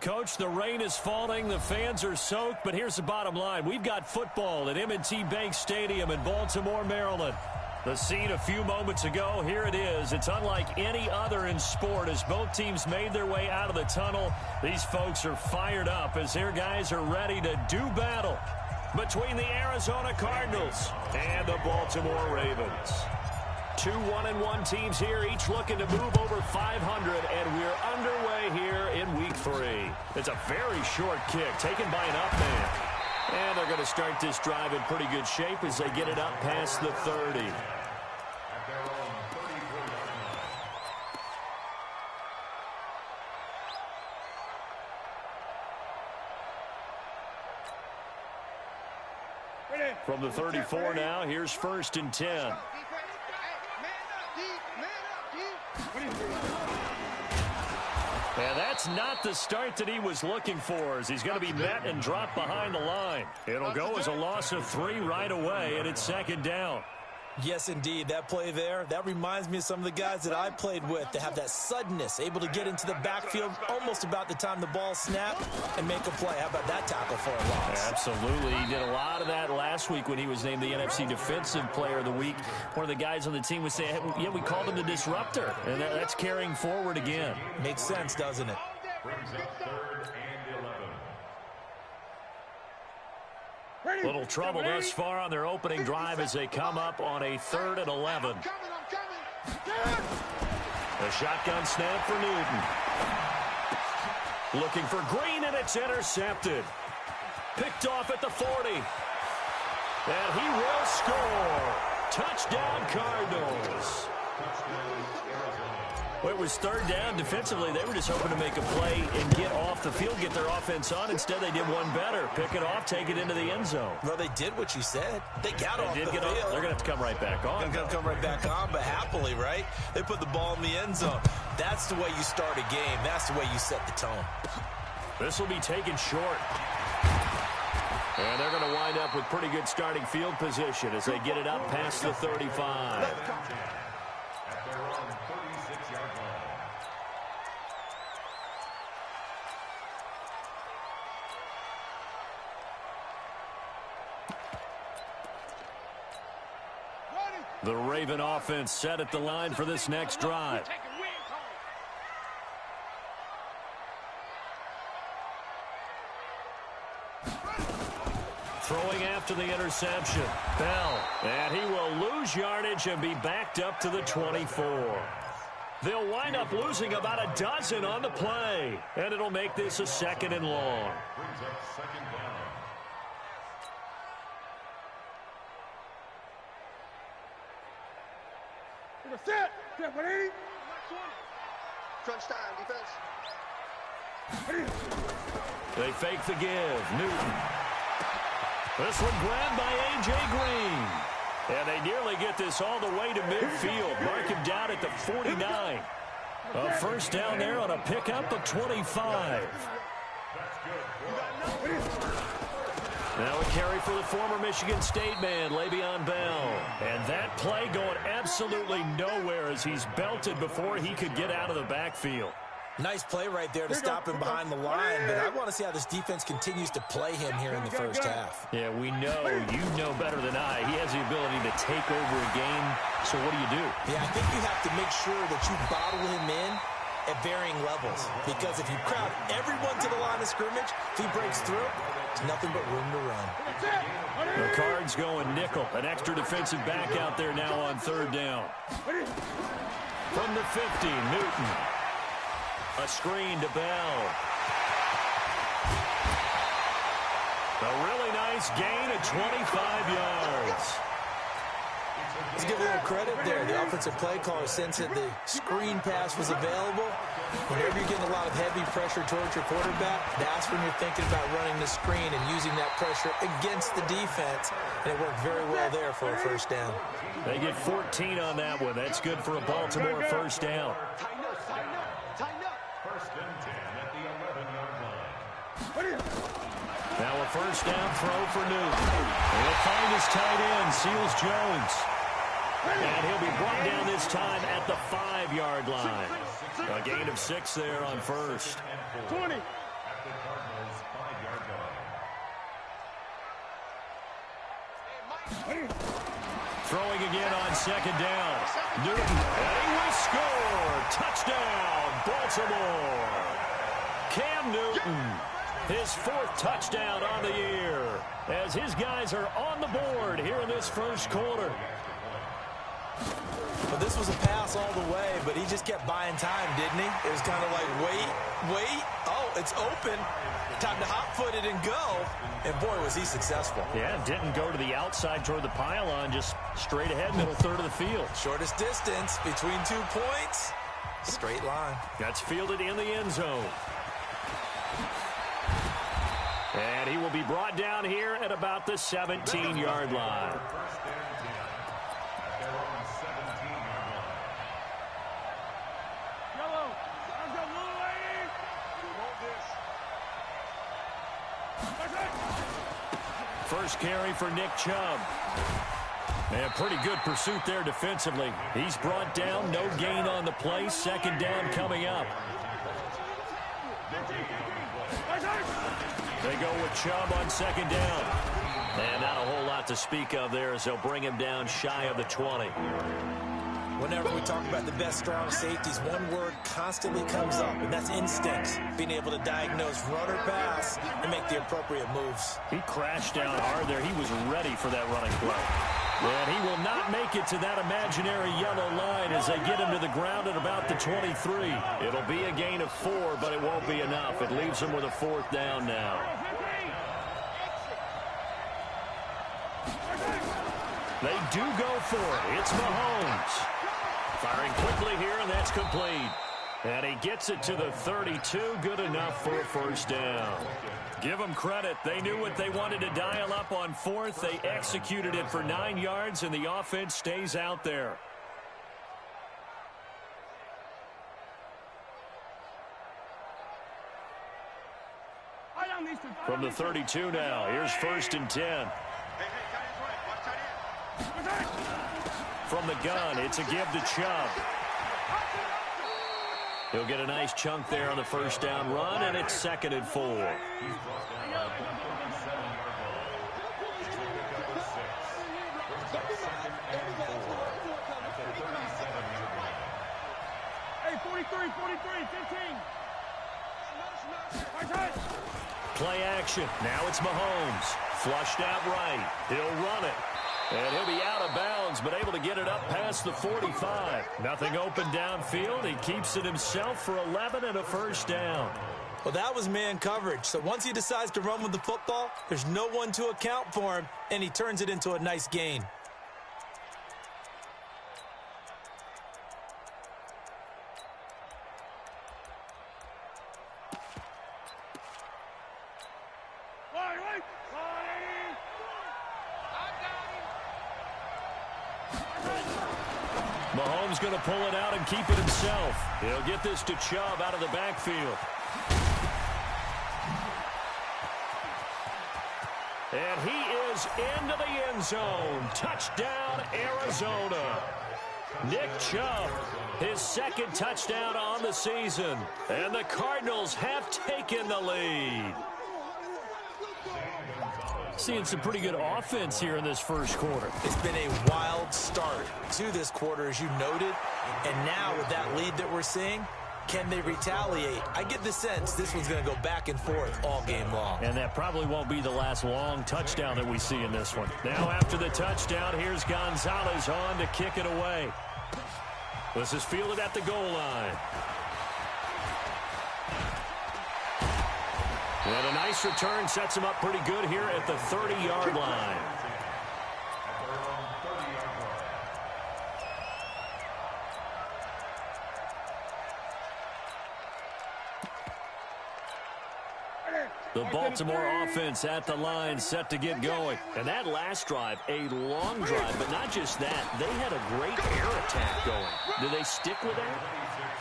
Coach, the rain is falling, the fans are soaked, but here's the bottom line. We've got football at M&T Bank Stadium in Baltimore, Maryland. The scene a few moments ago, here it is. It's unlike any other in sport as both teams made their way out of the tunnel. These folks are fired up as their guys are ready to do battle between the Arizona Cardinals and the Baltimore Ravens. Two 1-1 teams here, each looking to move over 500, and we're underway here in Week 3. It's a very short kick taken by an up man. And they're going to start this drive in pretty good shape as they get it up past the 30. From the 34 now, here's 1st and 10. And that's not the start that he was looking for, as he's going to be met and dropped behind the line. It'll go as a loss of 3 right away, and it's 2nd down. Yes, indeed. That play there, that reminds me of some of the guys that I played with that have that suddenness, able to get into the backfield almost about the time the ball snapped and make a play. How about that tackle for a loss? Absolutely. He did a lot of that last week when he was named the NFC Defensive Player of the Week. One of the guys on the team would say, hey, yeah, we called him the disruptor, and that's carrying forward again. Makes sense, doesn't it? Little trouble thus far on their opening drive as they come up on a 3rd and 11. A shotgun snap for Newton. Looking for Green, and it's intercepted. Picked off at the 40. And he will score. Touchdown, Cardinals. Well, it was 3rd down. Defensively, they were just hoping to make a play and get off the field, get their offense on. Instead, they did one better. Pick it off, take it into the end zone. Well, they did what you said. They got off the field. They're going to have to come right back on. They're going to come right back on, but happily, right? They put the ball in the end zone. That's the way you start a game. That's the way you set the tone. This will be taken short. And they're going to wind up with pretty good starting field position as they get it up past the 35. The Raven offense set at the line for this next drive. Throwing after the interception. Bell. And he will lose yardage and be backed up to the 24. They'll wind up losing about a dozen on the play. And it'll make this a 2nd and long. Set, buddy. Crunch time, defense. They fake the give. Newton. This one grabbed by A.J. Green. And they nearly get this all the way to midfield. Mark him down at the 49. A 1st down there on a pickup of 25. Now a carry for the former Michigan State man, Le'Veon Bell. And that play going absolutely nowhere as he's belted before he could get out of the backfield. Nice play right there to stop him behind the line, but I want to see how this defense continues to play him here in the 1st half. Yeah, we know, you know better than I, he has the ability to take over a game, so what do? Yeah, I think you have to make sure that you bottle him in at varying levels, because if you crowd everyone to the line of scrimmage, if he breaks through, there's nothing but room to run. The Cards going nickel, an extra defensive back out there now on 3rd down. From the 50, Newton. A screen to Bell. A really nice gain of 25 yards. Let's give a little credit there. The offensive play caller, since that the screen pass was available, whenever you're getting a lot of heavy pressure towards your quarterback, that's when you're thinking about running the screen and using that pressure against the defense. And it worked very well there for a 1st down. They get 14 on that one. That's good for a Baltimore 1st down. Now a 1st down throw for Newton. He'll find his tight end, Seals Jones. And he'll be brought down this time at the 5-yard line. A gain of 6 there on 1st. 20. Throwing again on 2nd down. Newton, and he will score. Touchdown, Baltimore. Cam Newton, his 4th touchdown on the year, as his guys are on the board here in this 1st quarter. But this was a pass all the way, but he just kept buying time, didn't he? It was kind of like, wait. Oh, it's open. Time to hot-foot it and go. And, boy, was he successful. Yeah, didn't go to the outside toward the pylon, just straight ahead, middle 3rd of the field. Shortest distance between 2 points. Straight line. That's fielded in the end zone. And he will be brought down here at about the 17-yard line. First carry for Nick Chubb. And pretty good pursuit there defensively. He's brought down, no gain on the play. Second down coming up. They go with Chubb on second down. And not a whole lot to speak of there as they'll bring him down shy of the 20. Whenever we talk about the best strong safeties, one word constantly comes up, and that's instinct. Being able to diagnose run or pass and make the appropriate moves. He crashed down hard there. He was ready for that running play. And he will not make it to that imaginary yellow line as they get him to the ground at about the 23. It'll be a gain of 4, but it won't be enough. It leaves him with a 4th down now. They do go for it. It's Mahomes. Firing quickly here, and that's complete. And he gets it to the 32. Good enough for a first down. Give them credit. They knew what they wanted to dial up on 4th. They executed it for 9 yards, and the offense stays out there. From the 32 now, here's 1st and 10. From the gun, it's a give to Chubb. He'll get a nice chunk there on the first down run, and it's 2nd and 4. Hey, 43, 15. Play action. Now it's Mahomes. Flushed out right. He'll run it. And he'll be out of bounds, but able to get it up past the 45. Nothing open downfield. He keeps it himself for 11 and a first down. Well, that was man coverage. So once he decides to run with the football, there's no one to account for him, and he turns it into a nice gain. Mahomes going to pull it out and keep it himself. He'll get this to Chubb out of the backfield. And he is into the end zone. Touchdown, Arizona. Nick Chubb, his 2nd touchdown on the season. And the Cardinals have taken the lead. Seeing some pretty good offense here in this first quarter. It's been a wild start to this quarter, as you noted. And now with that lead that we're seeing, can they retaliate? I get the sense this one's going to go back and forth all game long. And that probably won't be the last long touchdown that we see in this one. Now after the touchdown, here's Gonzalez on to kick it away. This is fielded at the goal line. And a nice return sets him up pretty good here at the 30-yard line. The Baltimore offense at the line, set to get going. And that last drive, a long drive, but not just that. They had a great air attack going. Do they stick with that?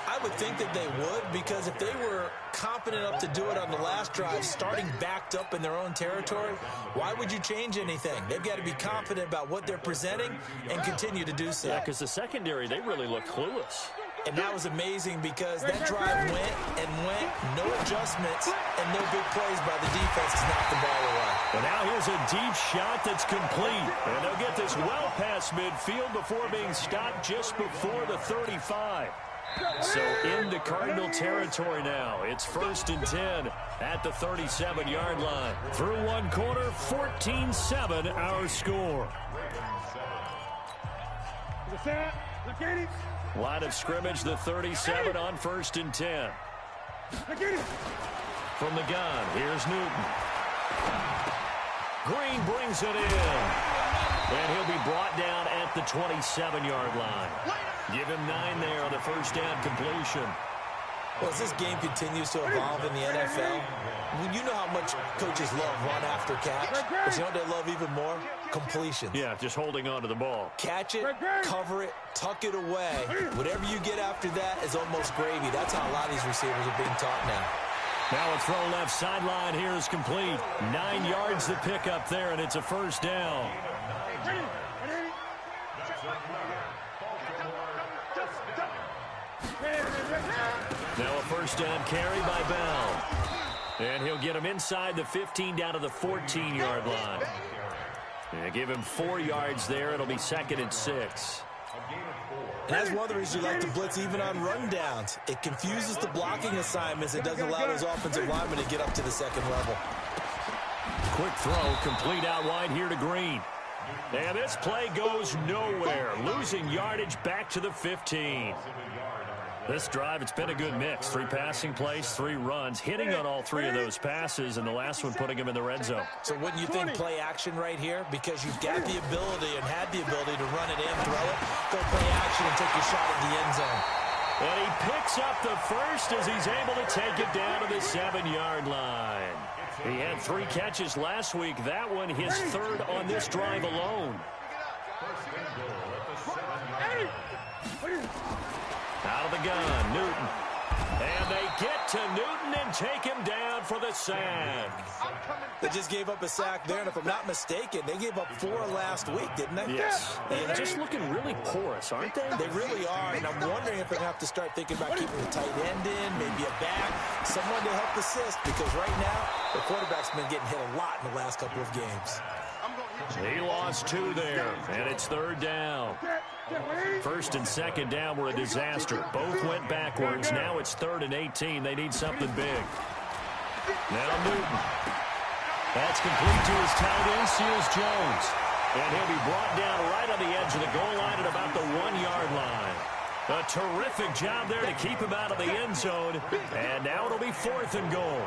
I would think that they would, because if they were confident enough to do it on the last drive, starting backed up in their own territory, why would you change anything? They've got to be confident about what they're presenting and continue to do so. Yeah, because the secondary, they really look clueless. And that was amazing because that drive went and went, no adjustments, and no big plays by the defense to knock the ball away. And now here's a deep shot that's complete. And they'll get this well past midfield before being stopped just before the 35. So into Cardinal territory now. It's 1st and 10 at the 37-yard line. Through one quarter, 14-7 our score. Line of scrimmage, the 37 on 1st and 10. From the gun, here's Newton. Green brings it in. And he'll be brought down at the 27-yard line. Give him 9 there on the first down completion. Well, as this game continues to evolve in the NFL, you know how much coaches love run after catch. But you know what they love even more? Completions. Yeah, just holding on to the ball. Catch it, cover it, tuck it away. Whatever you get after that is almost gravy. That's how a lot of these receivers are being taught now. Now a throw left sideline here is complete. 9 yards to pick up there, and it's a first down. Now a first down carry by BAL. And he'll get him inside the 15 down to the 14-yard line. And give him 4 yards there. It'll be 2nd and 6. And that's one of the reasons you like to blitz even on rundowns. It confuses the blocking assignments. It doesn't allow those offensive linemen to get up to the second level. Quick throw, complete out wide here to Green. And this play goes nowhere. Losing yardage back to the 15. This drive, it's been a good mix. 3 passing plays, 3 runs, hitting on all 3 of those passes, and the last one putting him in the red zone. So wouldn't you think play action right here? Because you've got the ability and had the ability to run it in, throw it, go play action and take your shot at the end zone. And he picks up the first as he's able to take it down to the 7-yard line. He had 3 catches last week. That one his 3rd on this drive alone. Out of the gun, Newton. And they get to Newton and take him down for the sack. They just gave up a sack there, and if I'm not mistaken, they gave up 4 last week, didn't they? Yes. And just looking really porous, aren't they? They really are, and I'm wondering if they're going to have to start thinking about keeping the tight end in, maybe a back, someone to help assist, because right now, the quarterback's been getting hit a lot in the last couple of games. He lost 2 there, and it's 3rd down. 1st and 2nd down were a disaster. Both went backwards. Now it's 3rd and 18. They need something big. Now Newton. That's complete to his tight end, Seals Jones. And he'll be brought down right on the edge of the goal line at about the 1-yard line. A terrific job there to keep him out of the end zone. And now it'll be 4th and goal.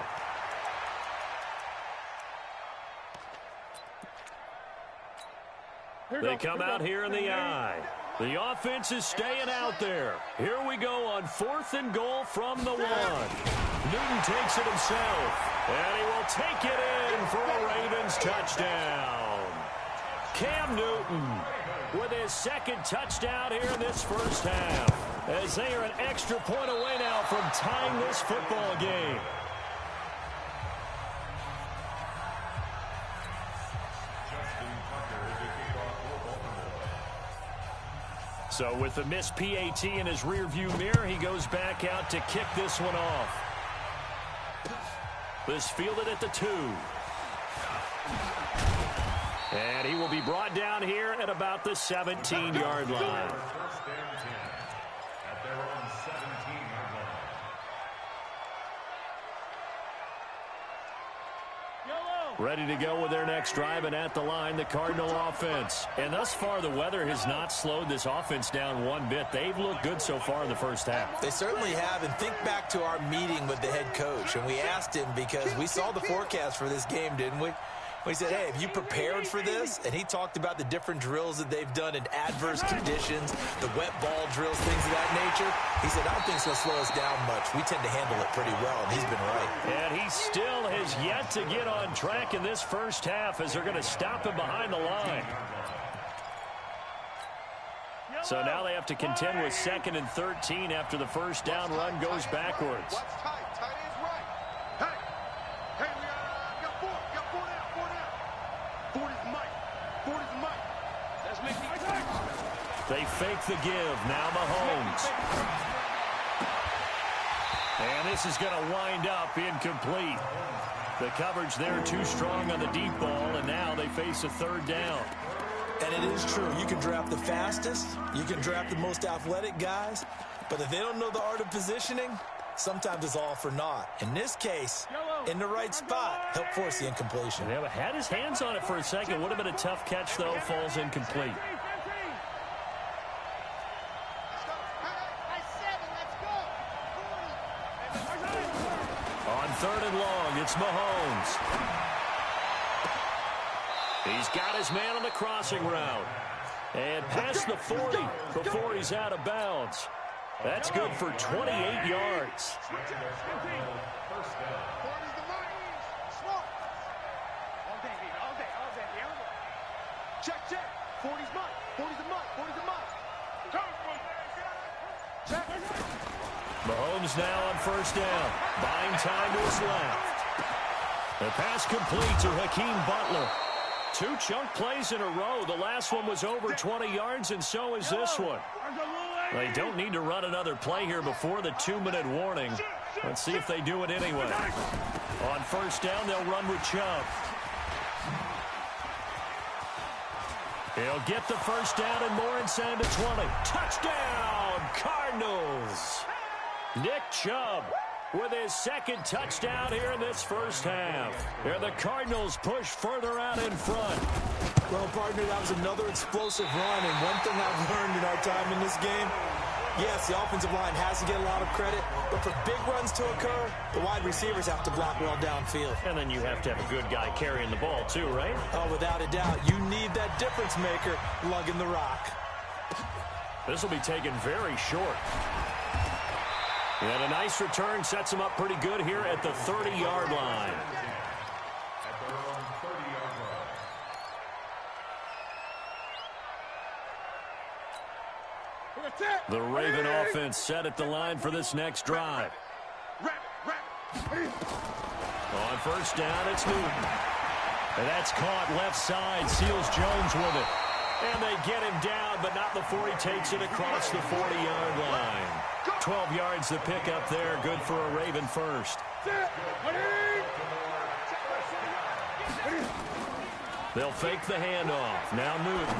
They come out here in the eye. The offense is staying out there. Here we go on 4th and goal from the 1. Newton takes it himself, and he will take it in for a Ravens touchdown. Cam Newton with his 2nd touchdown here in this first half, as they are an extra point away now from tying this football game. So with the missed PAT in his rearview mirror, he goes back out to kick this one off. This fielded at the 2. And he will be brought down here at about the 17-yard line. Ready to go with their next drive, and at the line, the Cardinal offense. And thus far, the weather has not slowed this offense down one bit. They've looked good so far in the first half. They certainly have, and think back to our meeting with the head coach, and we asked him because we saw the forecast for this game, didn't we? We said, hey, have you prepared for this? And he talked about the different drills that they've done in adverse conditions, the wet ball drills, things of that nature. He said, I don't think it's going to slow us down much. We tend to handle it pretty well, and he's been right. And he still has yet to get on track in this first half as they're going to stop him behind the line. So now they have to contend with 2nd and 13 after the first down run goes backwards. They fake the give. Now Mahomes. And this is going to wind up incomplete. The coverage there too strong on the deep ball, and now they face a 3rd down. And it is true. You can draft the fastest. You can draft the most athletic guys. But if they don't know the art of positioning, sometimes it's all for naught. In this case, in the right spot, help force the incompletion. Yeah, but had his hands on it for a second. Would have been a tough catch, though. Falls incomplete. On 3rd and long, it's Mahomes. He's got his man on the crossing route. And past the 40 before he's out of bounds. That's good for 28 yards. Check. 40's mine. 40's a mine. 40's a mine. Check. Mahomes now on first down. Buying time to his left. The pass complete to Hakeem Butler. 2 chunk plays in a row. The last one was over 20 yards, and so is this one. They don't need to run another play here before the 2-minute warning. Let's see if they do it anyway. On first down, they'll run with Chubb. He'll get the first down and more inside the 20. Touchdown, Cardinals! Nick Chubb with his second touchdown here in this first half. Here the Cardinals push further out in front. Well, partner, that was another explosive run, and one thing I've learned in our time in this game, yes, the offensive line has to get a lot of credit, but for big runs to occur, the wide receivers have to block well downfield. And then you have to have a good guy carrying the ball too, right? Oh, without a doubt. You need that difference maker lugging the rock. This will be taken very short. And a nice return sets him up pretty good here at the 30-yard line. The Raven offense set at the line for this next drive. On first down, it's Newton. And that's caught left side. Seals Jones with it. And they get him down, but not before he takes it across the 40-yard line. 12 yards to pick up there. Good for a Raven first. They'll fake the handoff. Now Newton.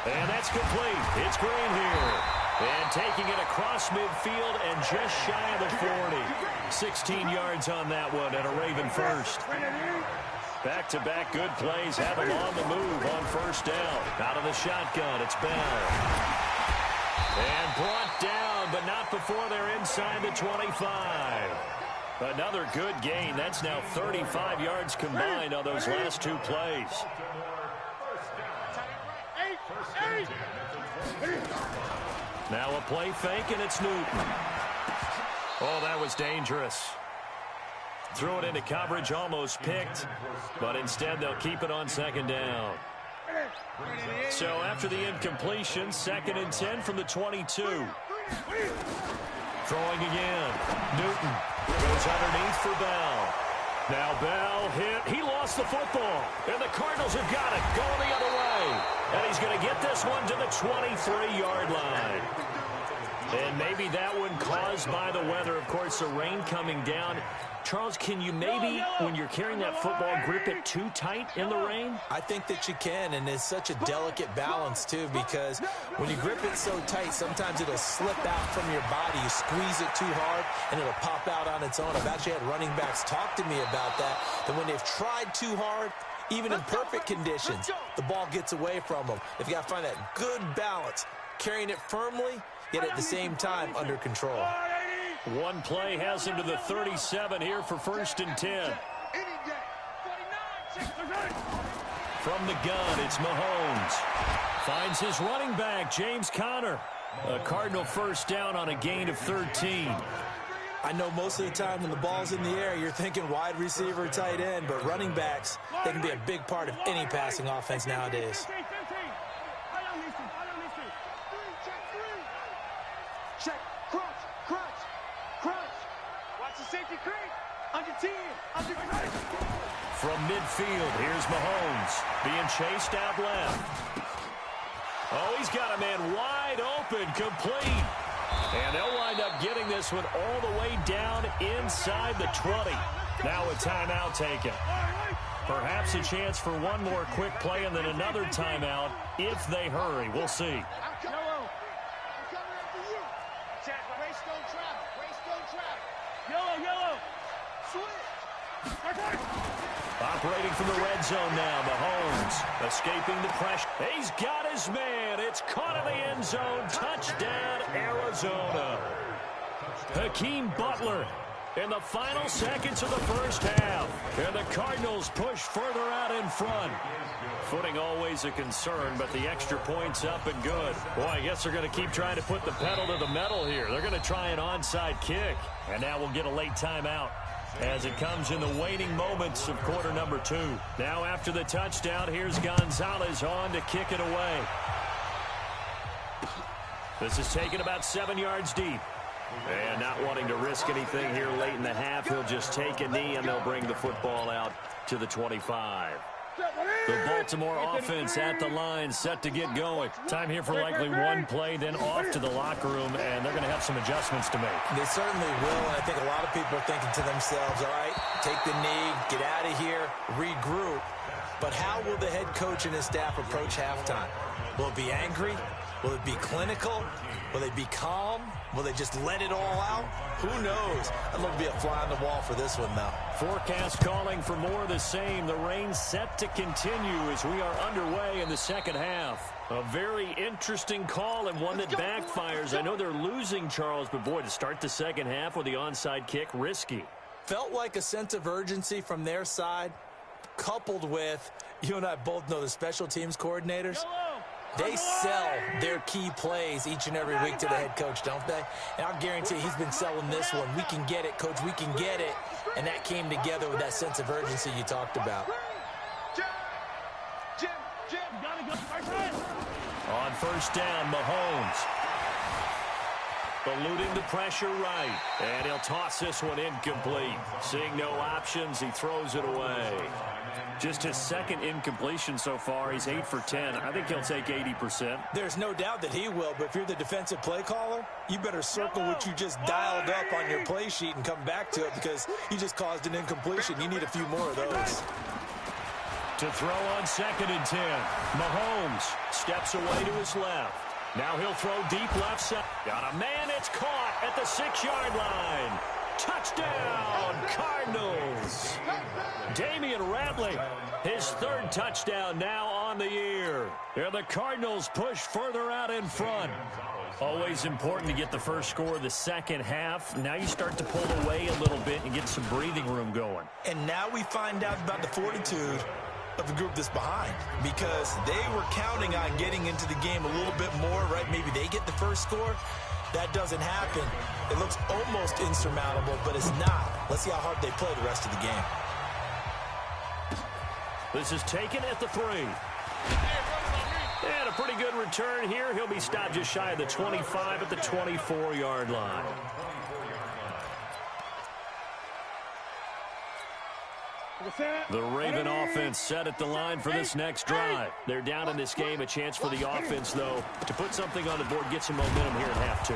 And that's complete. It's Green here. And taking it across midfield and just shy of the 40. 16 yards on that one and a Raven first. Back-to-back good plays have him on the move on first down. Out of the shotgun, it's Bell. And brought down, but not before they're inside the 25. Another good gain. That's now 35 yards combined on those last 2 plays. Now a play fake, and it's Newton. Oh, that was dangerous. Threw it into coverage, almost picked, but instead they'll keep it on second down. So after the incompletion, 2nd and 10 from the 22. Throwing again. Newton goes underneath for Bell. Now Bell hit. He lost the football. And the Cardinals have got it. Going the other way. And he's going to get this one to the 23-yard line. And maybe that one caused by the weather. Of course, the rain coming down. Charles, can you maybe, when you're carrying that football, grip it too tight in the rain? I think that you can, and it's such a delicate balance, too, because when you grip it so tight, sometimes it'll slip out from your body. You squeeze it too hard, and it'll pop out on its own. I've actually had running backs talk to me about that when they've tried too hard, even in perfect conditions, the ball gets away from them. They've got to find that good balance, carrying it firmly, yet at the same time under control. One play has him to the 37 here for 1st and 10. From the gun, it's Mahomes. Finds his running back, James Conner. A Cardinal first down on a gain of 13. I know most of the time when the ball's in the air, you're thinking wide receiver, tight end, but running backs, they can be a big part of any passing offense nowadays. Check, crunch. Watch the safety creep. Under 10, under 10. From midfield, here's Mahomes being chased out left. Oh, he's got a man wide open, complete. And they'll wind up getting this one all the way down inside the 20. Now a timeout taken. Perhaps a chance for one more quick play and then another timeout if they hurry. We'll see. Operating from the red zone now, Mahomes escaping the pressure. He's got his man. It's caught in the end zone. Touchdown, Arizona. Hakeem Butler in the final seconds of the first half. And the Cardinals push further out in front. Footing always a concern, but the extra point's up and good. Boy, I guess they're going to keep trying to put the pedal to the metal here. They're going to try an onside kick. And now we'll get a late timeout as it comes in the waning moments of quarter number 2. Now after the touchdown, here's Gonzalez on to kick it away. This is taken about 7 yards deep. And not wanting to risk anything here late in the half, he'll just take a knee and they'll bring the football out to the 25. The Baltimore offense at the line, set to get going. Time here for likely one play, then off to the locker room, and they're going to have some adjustments to make. They certainly will, and I think a lot of people are thinking to themselves, all right, take the knee, get out of here, regroup. But how will the head coach and his staff approach halftime? Will it be angry? Will it be clinical? Will they be calm? Will they just let it all out? Who knows? I'd love to be a fly on the wall for this one, though. Forecast calling for more of the same. The rain set to continue as we are underway in the second half. A very interesting call and one that backfires. I know they're losing, Charles, but boy, to start the second half with the onside kick, risky. Felt like a sense of urgency from their side, coupled with, you and I both know the special teams coordinators. They sell their key plays each and every week to the head coach, don't they? And I'll guarantee he's been selling this one. We can get it, coach, we can get it. And that came together with that sense of urgency you talked about. On first down, Mahomes. Eluding the pressure right. And he'll toss this one incomplete. Seeing no options, he throws it away. Just his second incompletion so far. He's 8 for 10. I think he'll take 80%. There's no doubt that he will, but if you're the defensive play caller, you better circle what you just dialed up on your play sheet and come back to it because you just caused an incompletion. You need a few more of those. To throw on 2nd and 10. Mahomes steps away to his left. Now he'll throw deep left side. Got a man, it's caught at the 6-yard line. Touchdown, Cardinals. Damian Ratley, his 3rd touchdown now on the year. And the Cardinals push further out in front. Always important to get the first score of the second half. Now you start to pull away a little bit and get some breathing room going. And now we find out about the fortitude of the group that's behind, because they were counting on getting into the game a little bit more, right? Maybe they get the first score. That doesn't happen. It looks almost insurmountable, but it's not. Let's see how hard they play the rest of the game. This is taken at the 3. And a pretty good return here. He'll be stopped just shy of the 25 at the 24-yard line. The Raven offense set at the line for this next drive. They're down in this game. A chance for the offense, though, to put something on the board, get some momentum here in half 2.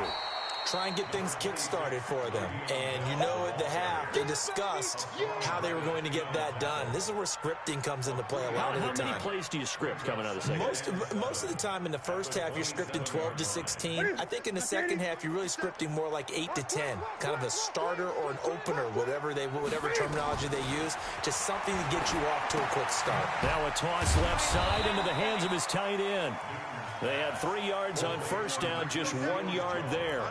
Try and get things kick-started for them. And you know at the half, they discussed how they were going to get that done. This is where scripting comes into play a lot of the time. How many plays do you script coming out of the second? Most of the time in the first half, you're scripting 12 to 16. I think in the second half, you're really scripting more like 8 to 10. Kind of a starter or an opener, whatever terminology they use. Just something to get you off to a quick start. Now a toss left side into the hands of his tight end. They had 3 yards on first down, just 1 yard there.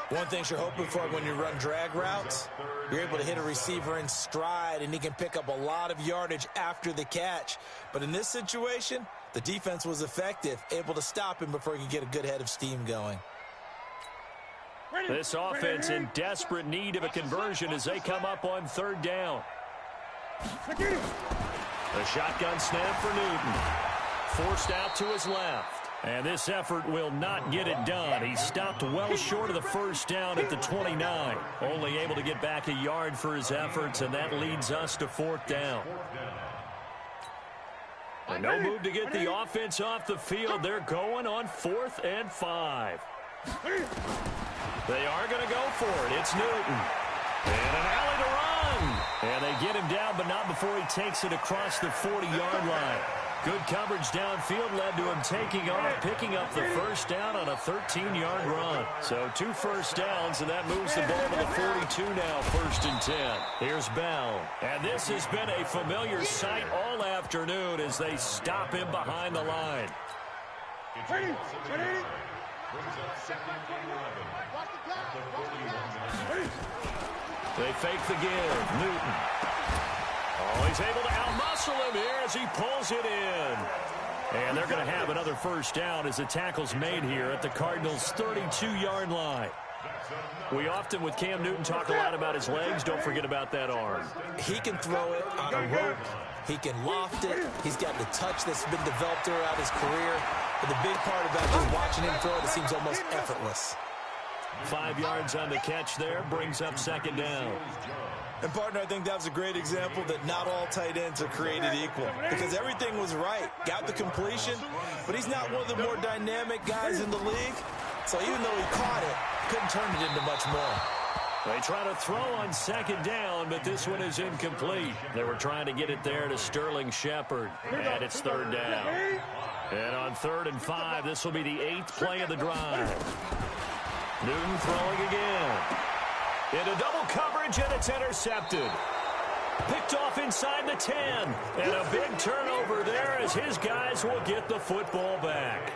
One thing you're hoping for when you run drag routes, you're able to hit a receiver in stride, and he can pick up a lot of yardage after the catch. But in this situation, the defense was effective, able to stop him before he could get a good head of steam going. This offense in desperate need of a conversion as they come up on 3rd down. The shotgun snap for Newton. Forced out to his left. And this effort will not get it done. He stopped well short of the first down at the 29. Only able to get back a yard for his efforts, and that leads us to 4th down. And no move to get the offense off the field. They're going on 4th and 5. They are going to go for it. It's Newton. And an alley to run. And they get him down, but not before he takes it across the 40-yard line. Good coverage downfield led to him taking off, picking up the first down on a 13-yard run. So 2 first downs, and that moves the ball to the 42 now, 1st and 10. Here's BAL. And this has been a familiar sight all afternoon as they stop him behind the line. They fake the give. Newton. Oh, he's able to outmuscle him here as he pulls it in. And they're going to have another first down as the tackle's made here at the Cardinals' 32-yard line. We often, with Cam Newton, talk a lot about his legs. Don't forget about that arm. He can throw it on a rope. He can loft it. He's got the touch that's been developed throughout his career. But the big part about just watching him throw it, it seems almost effortless. 5 yards on the catch there, brings up second down. And, partner, I think that was a great example that not all tight ends are created equal. Because everything was right. Got the completion, but he's not one of the more dynamic guys in the league. So even though he caught it, couldn't turn it into much more. They try to throw on second down, but this one is incomplete. They were trying to get it there to Sterling Shepard, and it's third down. And on 3rd and 5, this will be the 8th play of the drive. Newton throwing again. Into double coverage, and it's intercepted. Picked off inside the 10. And a big turnover there as his guys will get the football back.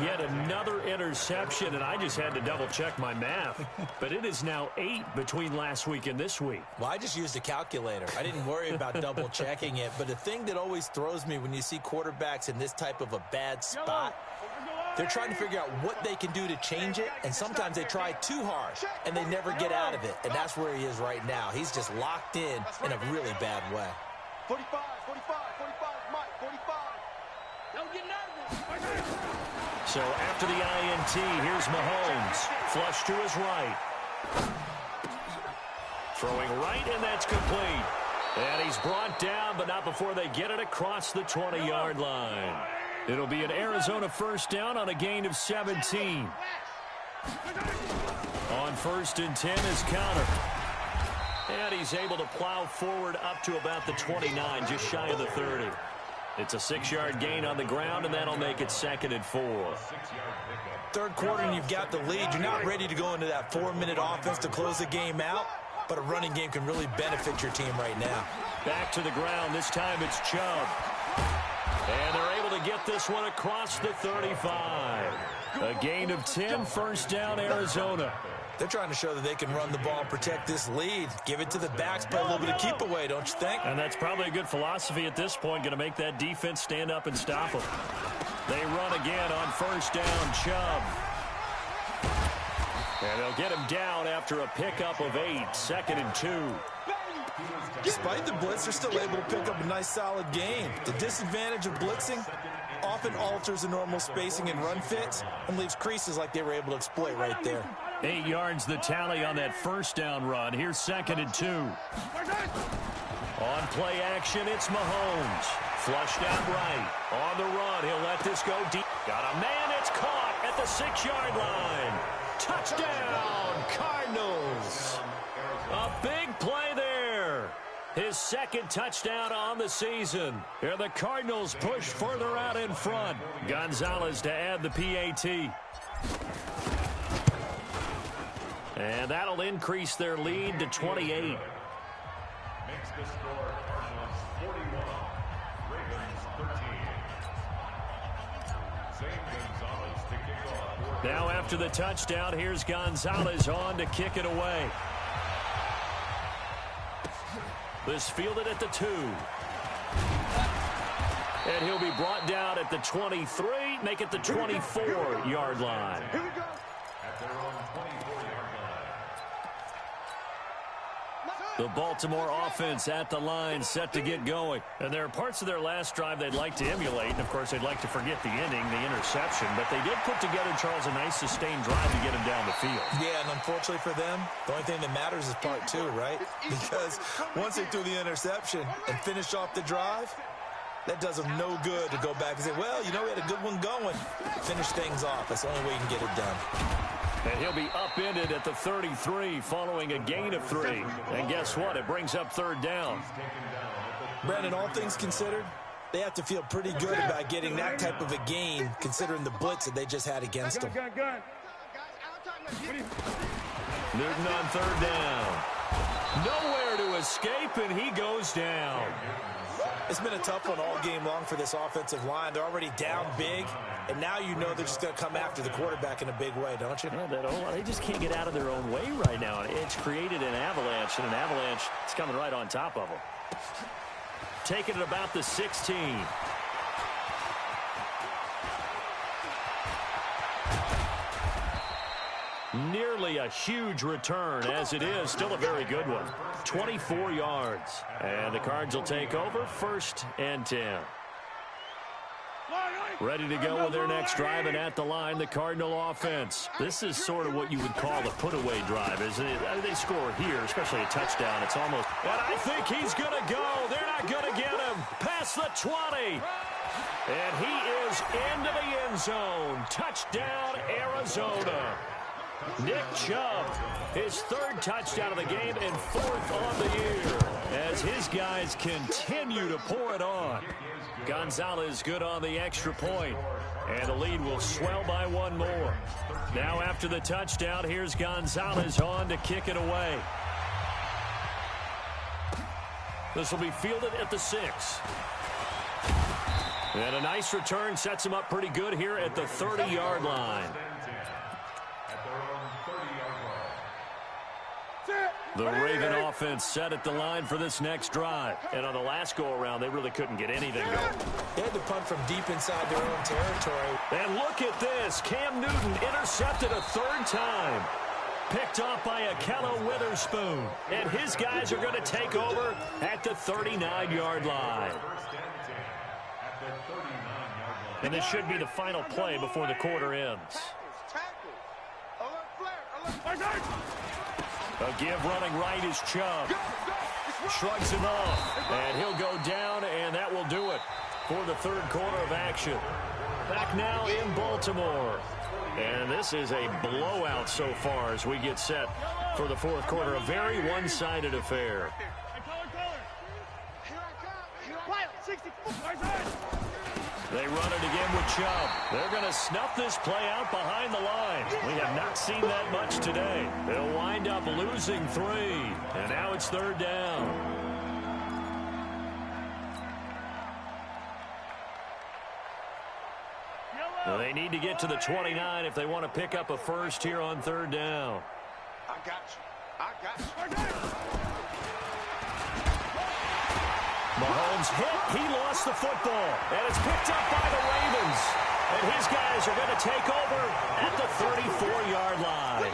Yet another interception, and I just had to double-check my math. But it is now 8 between last week and this week. Well, I just used a calculator. I didn't worry about double-checking it. But the thing that always throws me when you see quarterbacks in this type of a bad spot, they're trying to figure out what they can do to change it, and sometimes they try too hard, and they never get out of it. And that's where he is right now. He's just locked in a really bad way. 45, 45, 45, Mike, 45. Don't get nervous. So after the INT, here's Mahomes. Flush to his right. Throwing right, and that's complete. And he's brought down, but not before they get it across the 20-yard line. It'll be an Arizona first down on a gain of 17. On 1st and 10 is Counter. And he's able to plow forward up to about the 29, just shy of the 30. It's a 6-yard gain on the ground, and that'll make it 2nd and 4. Third quarter, and you've got the lead. You're not ready to go into that 4-minute offense to close the game out, but a running game can really benefit your team right now. Back to the ground. This time it's Chubb. And they're able to get this one across the 35. A gain of 10, first down, Arizona. They're trying to show that they can run the ball, protect this lead, give it to the backs, play a little bit of keep away, don't you think? And that's probably a good philosophy at this point, going to make that defense stand up and stop them. They run again on first down, Chubb. And they'll get him down after a pickup of 8, 2nd and 2. Despite the blitz, they're still able to pick up a nice, solid gain. The disadvantage of blitzing often alters the normal spacing and run fits and leaves creases like they were able to exploit right there. 8 yards the tally on that first down run. Here's 2nd and 2. On play action, it's Mahomes. Flushed out right. On the run, he'll let this go deep. Got a man, it's caught at the 6-yard line. Touchdown, Cardinals. A big play there. His 2nd touchdown on the season. Here the Cardinals push further out in front. Gonzalez to add the PAT. And that'll increase their lead to 28. Makes the score Cardinals 41, Ravens 13. Zane Gonzalez to kick off. Now after the touchdown, here's Gonzalez on to kick it away. This fielded at the 2. And he'll be brought down at the 23, make it the 24-yard line. Here we go. At their own 24-yard line. The Baltimore offense at the line, set to get going. And there are parts of their last drive they'd like to emulate. And, of course, they'd like to forget the ending, the interception. But they did put together, Charles, a nice sustained drive to get him down the field. Yeah, and unfortunately for them, the only thing that matters is part 2, right? Because once they threw the interception and finished off the drive, that does them no good to go back and say, well, you know, we had a good one going. Finish things off. That's the only way you can get it done. And he'll be upended at the 33 following a gain of 3. And guess what? It brings up 3rd down. Brandon, all things considered, they have to feel pretty good about getting that type of a gain considering the blitz that they just had against them. Newton on 3rd down. Nowhere to escape, and he goes down. It's been a tough one all game long for this offensive line. They're already down big, and now you know they're just going to come after the quarterback in a big way, don't you? Yeah, they just can't get out of their own way right now. It's created an avalanche, and an avalanche is coming right on top of them. Taking it about the 16. Nearly a huge return, as it is. Still a very good one. 24 yards. And the Cards will take over, 1st and 10. Ready to go with their next drive, and at the line, the Cardinal offense. This is sort of what you would call a put-away drive, isn't it? They score here, especially a touchdown. It's almost... And I think he's going to go. They're not going to get him. Past the 20. And he is into the end zone. Touchdown, Arizona. Nick Chubb, his 3rd touchdown of the game and 4th on the year, as his guys continue to pour it on. Gonzalez good on the extra point, and the lead will swell by 1 more. Now after the touchdown, here's Gonzalez on to kick it away. This will be fielded at the 6. And a nice return sets him up pretty good here at the 30-yard line. The Raven offense set at the line for this next drive. And on the last go-around, they really couldn't get anything going. They had to punt from deep inside their own territory. And look at this. Cam Newton intercepted a 3rd time. Picked off by Akello Witherspoon. And his guys are going to take over at the 39-yard line. And this should be the final play before the quarter ends. A give running right is Chubb. Shrugs him off. And he'll go down, and that will do it for the 3rd quarter of action. Back now in Baltimore. And this is a blowout so far as we get set for the 4th quarter. A very one-sided affair. They run it again with Chubb. They're going to snuff this play out behind the line. We have not seen that much today. They'll wind up losing 3. And now it's 3rd down. They need to get to the 29 if they want to pick up a first here on 3rd down. I got you. Mahomes hit. He lost the football. And it's picked up by the Ravens. And his guys are going to take over at the 34-yard line.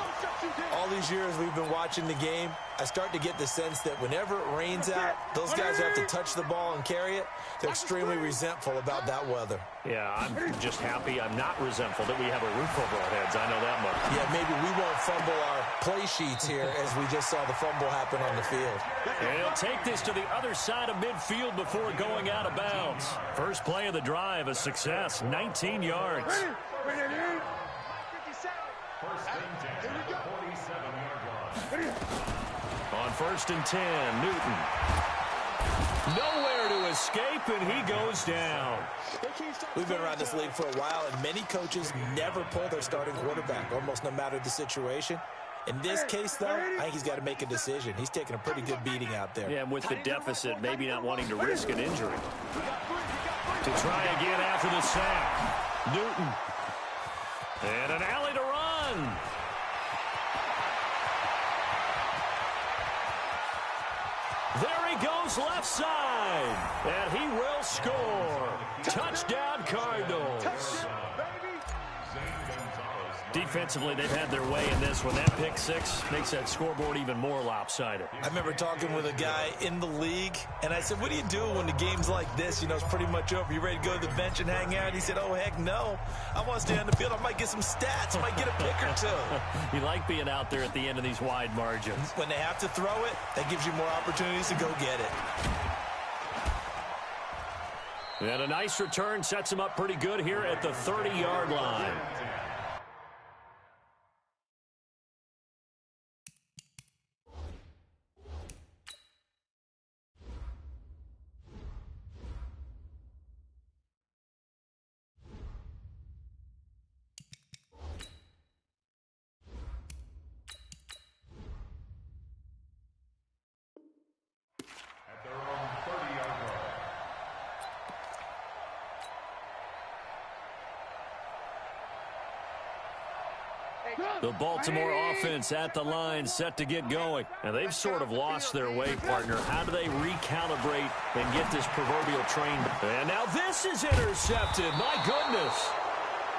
All these years we've been watching the game, I start to get the sense that whenever it rains out, those guys have to touch the ball and carry it. They're extremely resentful about that weather. Yeah, I'm just happy I'm not resentful that we have a roof over our heads. I know that much. Yeah, maybe we won't fumble our play sheets here as we just saw the fumble happen on the field. And he'll take this to the other side of midfield before going out of bounds. First play of the drive, a success, 19 yards. On 1st and 10, Newton. Nowhere to escape, and he goes down. We've been around this league for a while, and many coaches never pull their starting quarterback, almost no matter the situation. In this case, though, I think he's got to make a decision. He's taking a pretty good beating out there. Yeah, and with the deficit, maybe not wanting to risk an injury. To try again after the sack. Newton. And an alley to run. There he goes left side. And he will score. Touchdown, Cardinals. Defensively, they've had their way in this one. That pick 6 makes that scoreboard even more lopsided. I remember talking with a guy in the league, and I said, what do you do when the game's like this? You know, it's pretty much over. You ready to go to the bench and hang out? He said, oh, heck no. I want to stay on the field. I might get some stats. I might get a pick or two. You like being out there at the end of these wide margins. When they have to throw it, that gives you more opportunities to go get it. And a nice return sets him up pretty good here at the 30-yard line. The Baltimore offense at the line, set to get going. And they've sort of lost their way, partner. How do they recalibrate and get this proverbial train? And now this is intercepted. My goodness.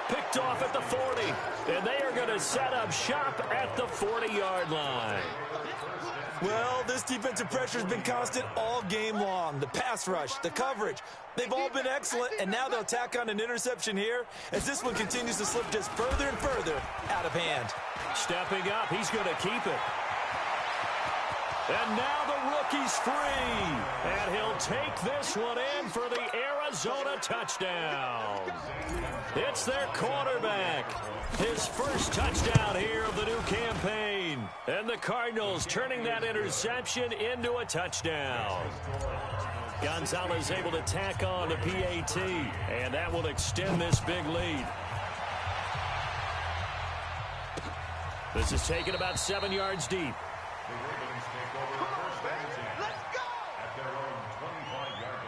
Picked off at the 40. And they are going to set up shop at the 40-yard line. Well, this defensive pressure has been constant all game long. The pass rush, the coverage, they've all been excellent, and now they'll tack on an interception here as this one continues to slip just further and further out of hand. Stepping up, he's going to keep it. And now the rookie's free. And he'll take this one in for the Arizona touchdown. It's their quarterback. His first touchdown here of the new campaign. And the Cardinals turning that interception into a touchdown. Gonzalez able to tack on the PAT. And that will extend this big lead. This is taken about 7 yards deep. The Ravens take over first and 10 at their own 25-yard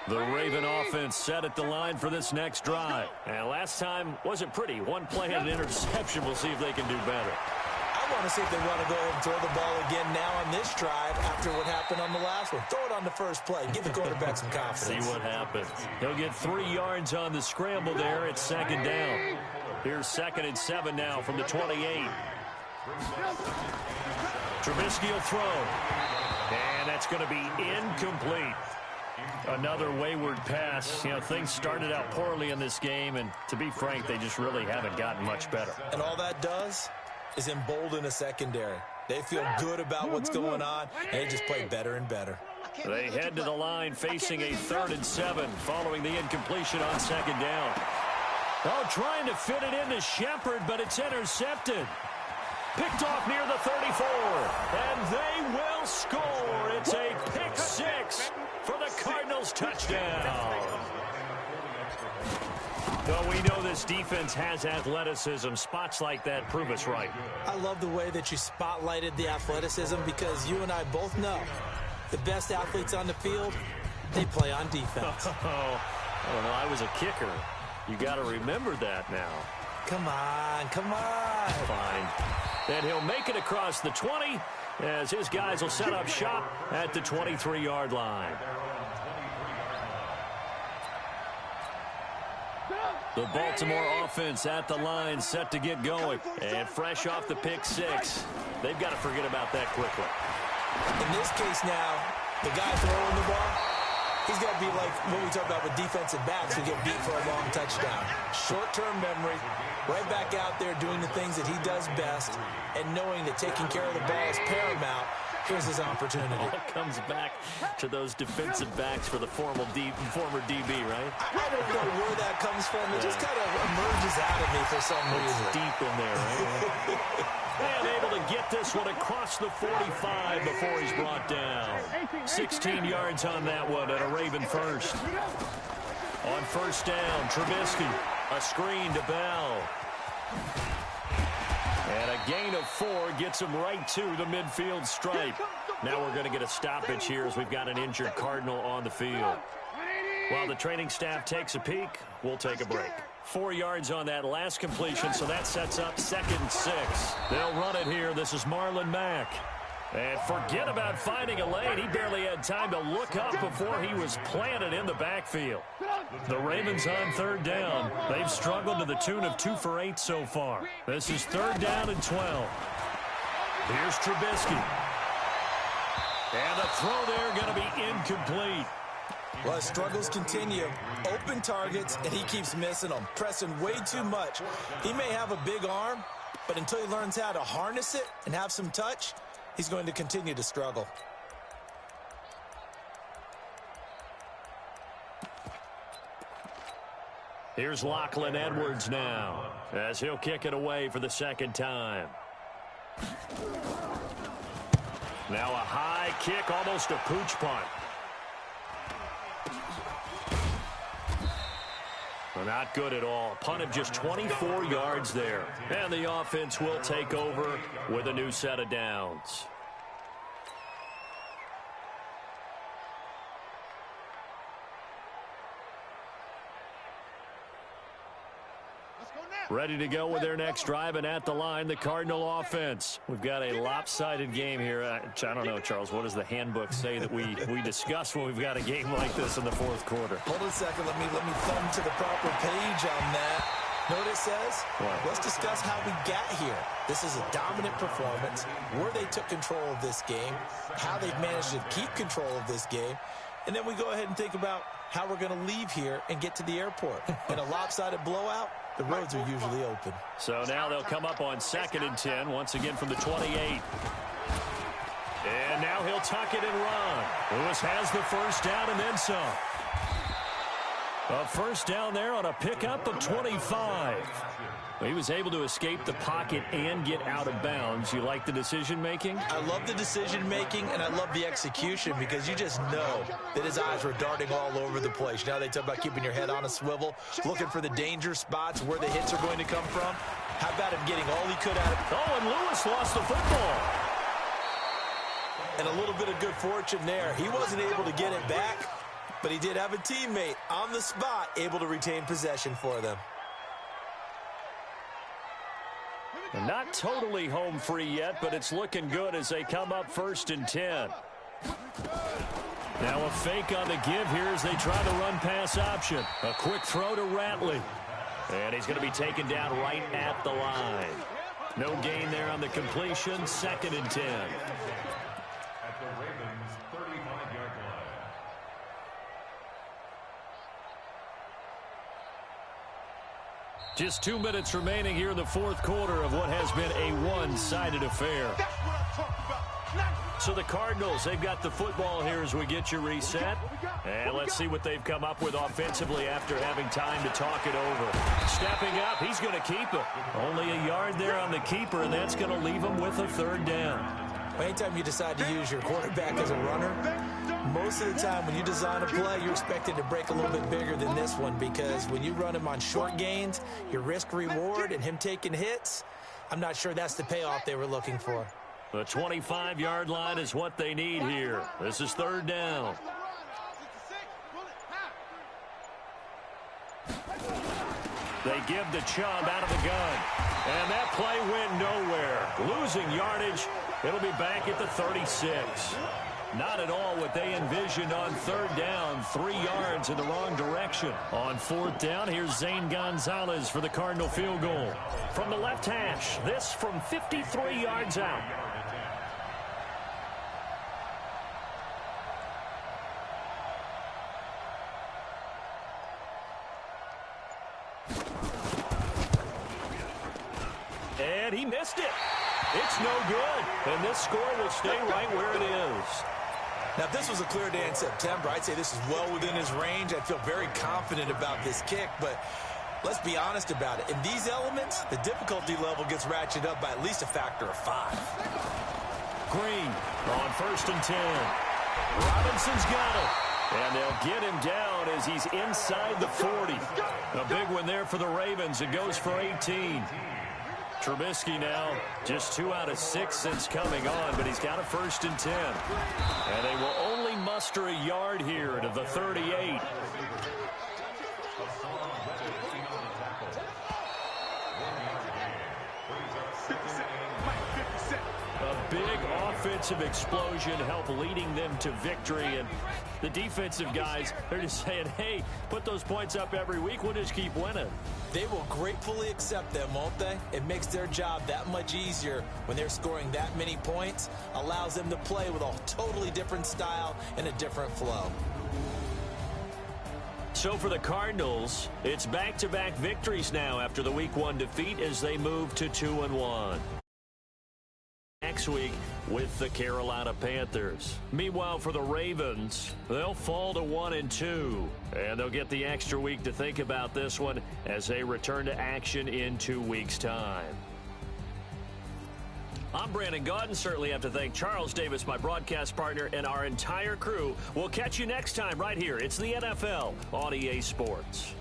line. The Raven offense set at the line for this next drive. And last time wasn't pretty. One play and an interception. We'll see if they can do better. I want to see if they want to go ahead and throw the ball again now on this drive after what happened on the last one. Throw it on the first play. Give the quarterback some confidence. See what happens. He'll get 3 yards on the scramble there. It's second down. Here's 2nd and 7 now from the 28. Trubisky will throw. And that's going to be incomplete. Another wayward pass. You know, things started out poorly in this game, and to be frank, they just really haven't gotten much better. And all that does is embolden a secondary. They feel good about what's going on, and they just play better and better. They head to the line facing a 3rd and 7 following the incompletion on 2nd down. Oh, trying to fit it into Shepard, but it's intercepted. Picked off near the 34, and they will score. It's a pick 6 for the Cardinals touchdown. Though we know this defense has athleticism, spots like that prove us right. I love the way that you spotlighted the athleticism because you and I both know the best athletes on the field, they play on defense. Oh, I don't know. I was a kicker. You got to remember that now. Come on, come on. Fine. And he'll make it across the 20 as his guys will set up shop at the 23-yard line. The Baltimore offense at the line, set to get going. And fresh off the pick 6. They've got to forget about that quickly. In this case now, the guy throwing the ball, he's got to be like what we talk about with defensive backs who get beat for a long touchdown. Short-term memory, right back out there doing the things that he does best, and knowing that taking care of the ball is paramount. Here's his opportunity. All comes back to those defensive backs for the former DB, right? I don't know where that comes from. It just kind of emerges out of me for some reason. Deep in there, right? And able to get this one across the 45 before he's brought down. 16 yards on that one and a Raven first. On first down, Trubisky. A screen to BAL. And a gain of 4 gets him right to the midfield stripe. Now we're going to get a stoppage here as we've got an injured Cardinal on the field. While the training staff takes a peek, we'll take a break. 4 yards on that last completion, so that sets up 2nd and 6. They'll run it here. This is Marlon Mack. And forget about finding a lane. He barely had time to look up before he was planted in the backfield. The Ravens on 3rd down. They've struggled to the tune of 2 for 8 so far. This is 3rd down and 12. Here's Trubisky. And the throw there going to be incomplete. Well, his struggles continue. Open targets, and he keeps missing them, pressing way too much. He may have a big arm, but until he learns how to harness it and have some touch, he's going to continue to struggle. Here's Lachlan Edwards now as he'll kick it away for the 2nd time. Now a high kick, almost a pooch punt. Well, not good at all. Punt of just 24 yards there. And the offense will take over with a new set of downs. Ready to go with their next drive, and at the line, the Cardinal offense. We've got a lopsided game here. I don't know, Charles, what does the handbook say that we discuss when we've got a game like this in the fourth quarter? Hold on a second. Let me thumb to the proper page on that. Know what it says? What? Let's discuss how we got here. This is a dominant performance, where they took control of this game, how they've managed to keep control of this game, and then we go ahead and think about how we're going to leave here and get to the airport. In a lopsided blowout, the roads are usually open. So now they'll come up on 2nd and 10, once again from the 28. And now he'll tuck it and run. Lewis has the first down and then some. A first down there on a pickup of 25. He was able to escape the pocket and get out of bounds. You like the decision-making? I love the decision-making, and I love the execution because you just know that his eyes were darting all over the place. You know, they talk about keeping your head on a swivel, looking for the danger spots where the hits are going to come from. How about him getting all he could out of it? Oh, and Lewis lost the football. And a little bit of good fortune there. He wasn't able to get it back, but he did have a teammate on the spot able to retain possession for them. Not totally home free yet, but it's looking good as they come up 1st and 10. Now a fake on the give here as they try the run pass option. A quick throw to Ratley. And he's going to be taken down right at the line. No gain there on the completion. 2nd and 10. At the Ravens' 35-yard line. Just 2 minutes remaining here in the fourth quarter of what has been a one-sided affair. So the Cardinals, they've got the football here as we get you reset. And let's see what they've come up with offensively after having time to talk it over. Stepping up, he's going to keep it. Only a yard there on the keeper, and that's going to leave him with a 3rd down. Anytime you decide to use your quarterback as a runner, most of the time when you design a play, you're expected to break a little bit bigger than this one because when you run him on short gains, your risk-reward and him taking hits, I'm not sure that's the payoff they were looking for. The 25-yard line is what they need here. This is 3rd down. They give the Chubb out of the gun. And that play went nowhere. Losing yardage. It'll be back at the 36. Not at all what they envisioned on 3rd down. 3 yards in the wrong direction. On 4th down, here's Zane Gonzalez for the Cardinal field goal. From the left hash, this from 53 yards out. And he missed it. It's no good. And this score will stay right where it is. Now, if this was a clear day in September, I'd say this is well within his range. I'd feel very confident about this kick, but let's be honest about it. In these elements, the difficulty level gets ratcheted up by at least a factor of 5. Green on 1st and 10. Robinson's got it. And they'll get him down as he's inside the 40. A big one there for the Ravens. It goes for 18. Trubisky now just 2 out of 6 since coming on, but he's got a 1st and 10. And they will only muster a yard here to the 38. A big offensive explosion helped leading them to victory. And the defensive guys, they're just saying, hey, put those points up every week. We'll just keep winning. They will gratefully accept them, won't they? It makes their job that much easier when they're scoring that many points. Allows them to play with a totally different style and a different flow. So for the Cardinals, it's back-to-back victories now after the Week 1 defeat as they move to 2-1. Next week with the Carolina Panthers. Meanwhile, for the Ravens, they'll fall to 1-2. And they'll get the extra week to think about this one as they return to action in 2 weeks' time. I'm Brandon Gaudin. Certainly have to thank Charles Davis, my broadcast partner, and our entire crew. We'll catch you next time right here. It's the NFL on EA Sports.